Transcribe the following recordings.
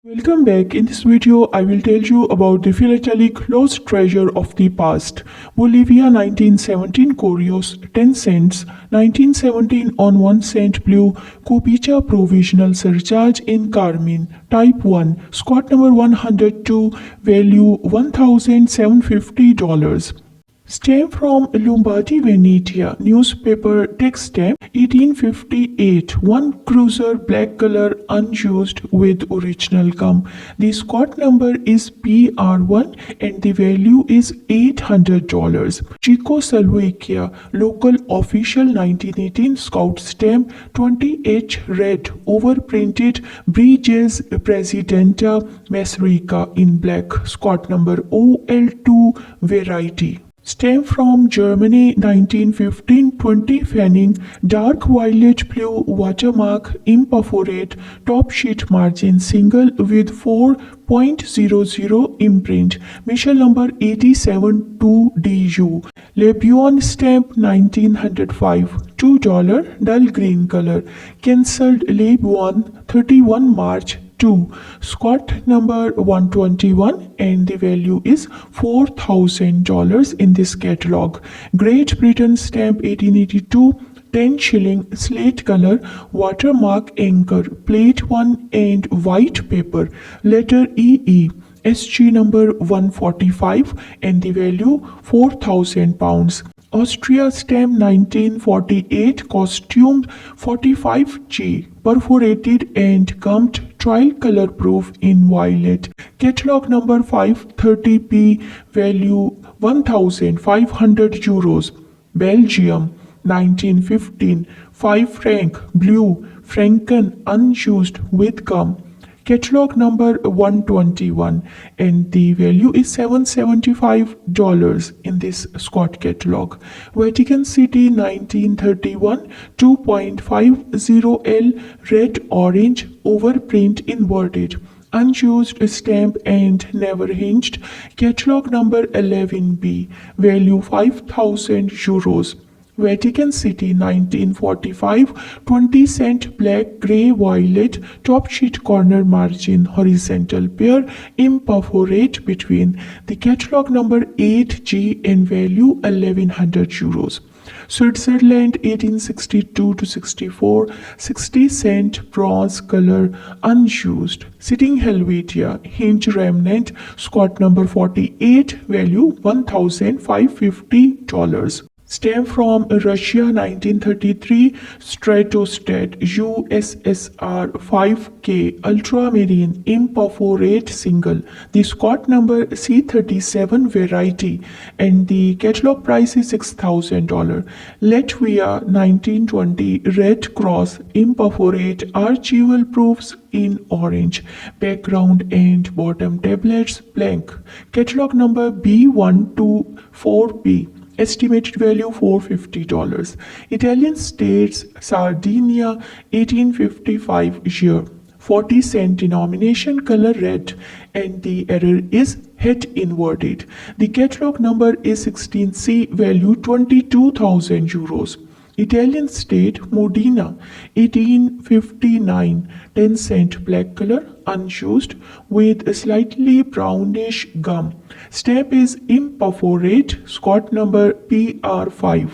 Welcome back. In this video, I will tell you about the philatelic lost treasure of the past. Bolivia 1917 Corios 10 cents, 1917 on 1 cent blue Cupicha provisional surcharge in Carmine, type 1, Scott number 102, value $1,750. Stamp from Lombardy, Venetia. Newspaper text stamp 1858. One cruiser black color unused with original gum. The Scott number is PR1 and the value is $800. Czechoslovakia. Local official 1918 Scout stamp 20H red overprinted Bridges Presidenta Masrica in black. Scott number OL2 variety. Stamp from Germany 1915 20 Fanning dark violet blue watermark imperforate top sheet margin single with 4.00 imprint Michel number 87 2DU Lebuon stamp 1905 $2 dull green color cancelled Lebuon 31 March 2 Scott number 121 and the value is $4,000 in this catalog. Great Britain stamp 1882 10 shilling slate color watermark anchor plate 1 and white paper letter EE SG number 145 and the value £4,000. Austria stamp 1948 costumed 45G perforated and gummed tricolor proof in violet. Catalog number 530P value €1,500. Belgium 1915 5 franc blue franken unused with gum. Catalog number 121 and the value is $775 in this Scott catalog. Vatican City 1931 2.50L red orange overprint inverted unused stamp and never hinged. Catalog number 11B value €5,000. Vatican City 1945 20 cent black grey violet top sheet corner margin horizontal pair imperforate between. The catalog number 8G and value €1,100. Switzerland 1862 to 64 60 cent bronze color unused. Sitting Helvetia hinge remnant Scott number 48 value $1,550. Stamp from Russia 1933 Stratostat USSR 5K Ultramarine imperforate single. The Scott number C37 variety and the catalog price is $6,000. Latvia 1920 Red Cross imperforate archival proofs in orange. Background and bottom tablets blank. Catalog number B124B. Estimated value $450. Italian states Sardinia 1855 year 40 cent denomination color red and the error is head inverted. The catalog number is 16C value €22,000. Italian state Modena 1859 10 cent black color unused with a slightly brownish gum. Stamp is imperforate Scott number PR5.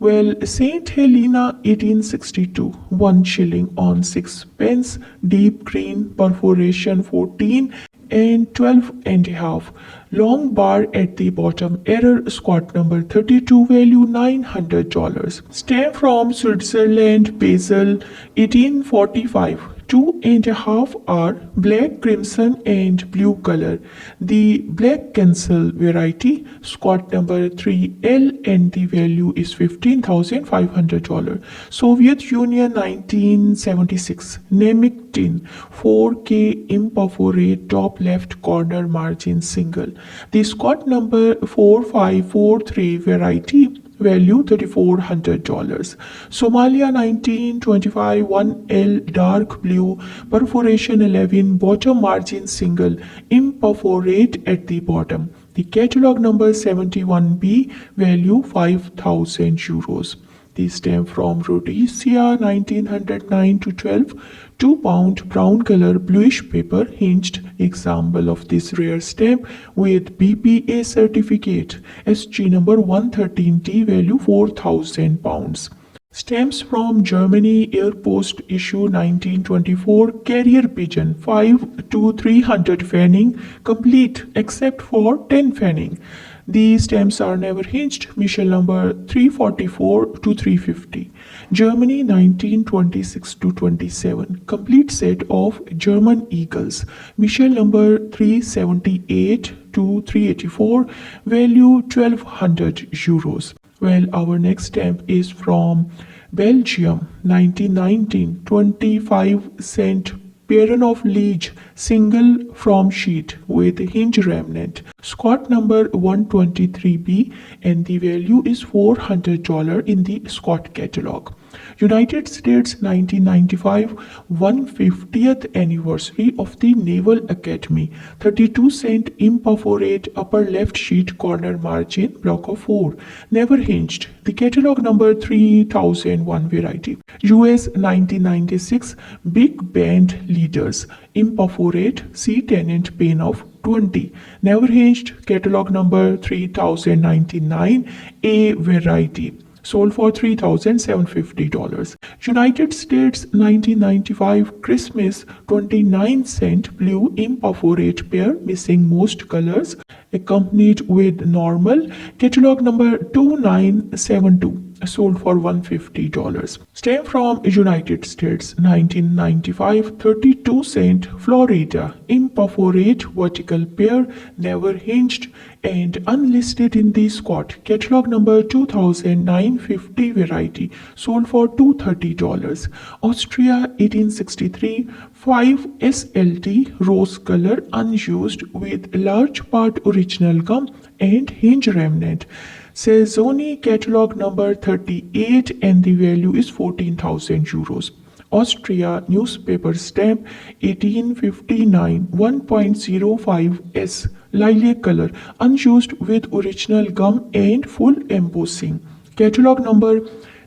Well, St. Helena 1862 1 shilling on 6 pence deep green perforation 14 and 12 and a half. Long bar at the bottom. Error Scott number 32 value $900. Stamp from Switzerland Basel 1845 2.5 hour black crimson and blue color. The black cancel variety Scott number 3L and the value is $15,500. Soviet Union 1976 Nemec tin 4K imperforate top left corner margin single. The Scott number 4543 variety value $3,400. Somalia 1925 1L dark blue perforation 11 bottom margin single imperforate at the bottom. The catalog number 71B value €5,000. The stamp from Rhodesia 1909 to 12, 2-pound brown color bluish paper hinged example of this rare stamp with BPA certificate. SG number 113T value 4,000 pounds. Stamps from Germany Air Post issue 1924 carrier pigeon 5 to 300 fanning complete except for 10 fanning. The stamps are never hinged. Michel number 344 to 350. Germany 1926 to 27 complete set of German eagles. Michel number 378 to 384 value 1200 euros. Well, our next stamp is from Belgium, 1919, 25-cent Baron of Liege, single from sheet with hinge remnant. Scott number 123B and the value is $400 in the Scott catalog. United States 1995 150th anniversary of the Naval Academy. 32-cent imperforate upper left sheet corner margin block of 4. Never hinged. The catalog number 3001 variety. US 1996 Big Band Leaders. Imperforate C tenant pane of 20. Never hinged. Catalog number 3099 A variety. Sold for $3,750. United States 1995 Christmas 29-cent blue imperforate pair missing most colors accompanied with normal. Catalog number 2972. Sold for $150. Stamp from United States 1995 32-cent Florida imperforate vertical pair never hinged and unlisted in the Scott. Catalog number 2950 variety. Sold for $230. Austria 1863 5 SLT rose color unused with large part original gum and hinge remnant. Sazzoni catalog number 38 and the value is 14,000 euros. Austria newspaper stamp 1859 1.05S lilac color unused with original gum and full embossing. Catalog number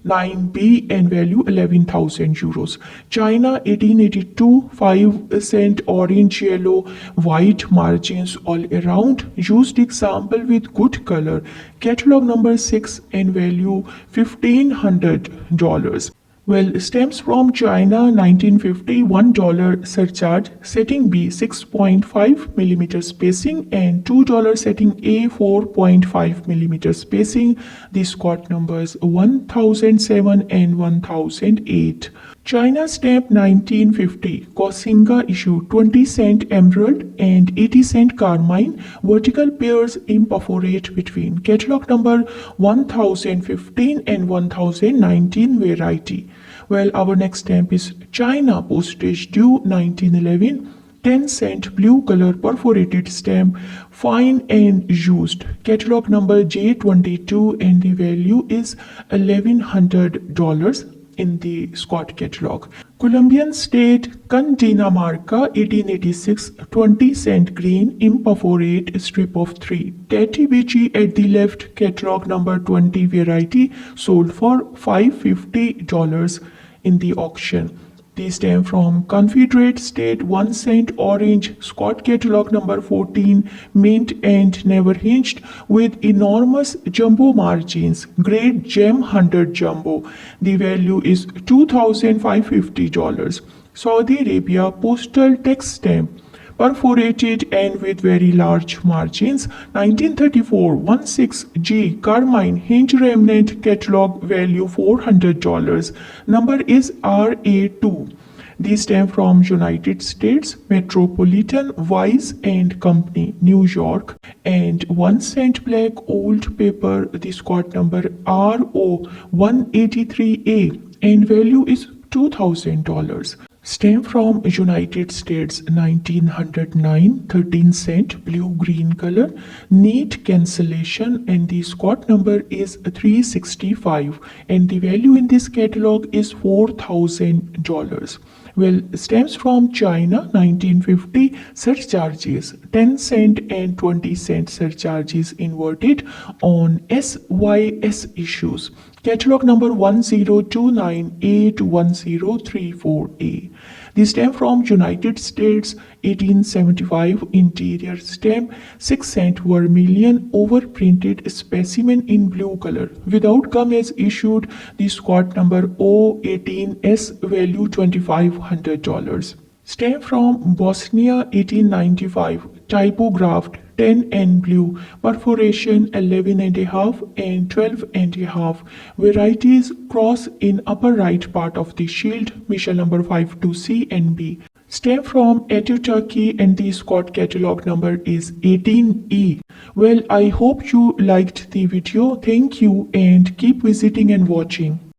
9B and value 11,000 euros. China 1882 5-cent orange yellow white margins all around used example with good color. Catalog number 6 and value $1,500. Well, stamps from China 1950 $1 surcharge setting B 6.5mm spacing and $2 setting A 4.5mm spacing. The Scott numbers 1007 and 1008. China stamp 1950 Kosinga issue 20-cent emerald and 80-cent carmine vertical pairs imperforate between. Catalog number 1015 and 1019 variety. Well, our next stamp is China postage due 1911 10-cent blue color perforated stamp fine and used. Catalog number J22 and the value is $1,100 in the Scott catalog. Colombian state Cundinamarca 1886 20-cent green imperforate strip of 3. Tati Bichi at the left. Catalog number 20 variety sold for $550 in the auction. They stem from Confederate State 1 cent orange Scott catalog number 14 mint and never hinged with enormous jumbo margins. Great gem 100 jumbo. The value is $2,550. Saudi Arabia postal text stamp perforated and with very large margins. 1934 16G carmine hinge remnant catalog value $400. Number is RA2. These stem from United States Metropolitan Wise and Company, New York, and 1 cent black old paper. The Scott number RO183A and value is $2,000. Stamp from United States 1909 13-cent blue-green color neat cancellation and the Scott number is 365 and the value in this catalog is $4,000. Well, stamps from China 1950 surcharges 10 cent and 20 cent surcharges inverted on SYS issues. Catalog number 102981034A. The stamp from United States 1875 interior stamp 6 cent vermilion overprinted specimen in blue color without gum as issued the squad number O18S value $2500. Stamp from Bosnia 1895 typographed 10 and blue perforation 11 and a half and 12 and a half varieties cross in upper right part of the shield mission number 52C and B. Stamp from Etu Turkey and the Scott catalog number is 18E. Well, I hope you liked the video. Thank you and keep visiting and watching.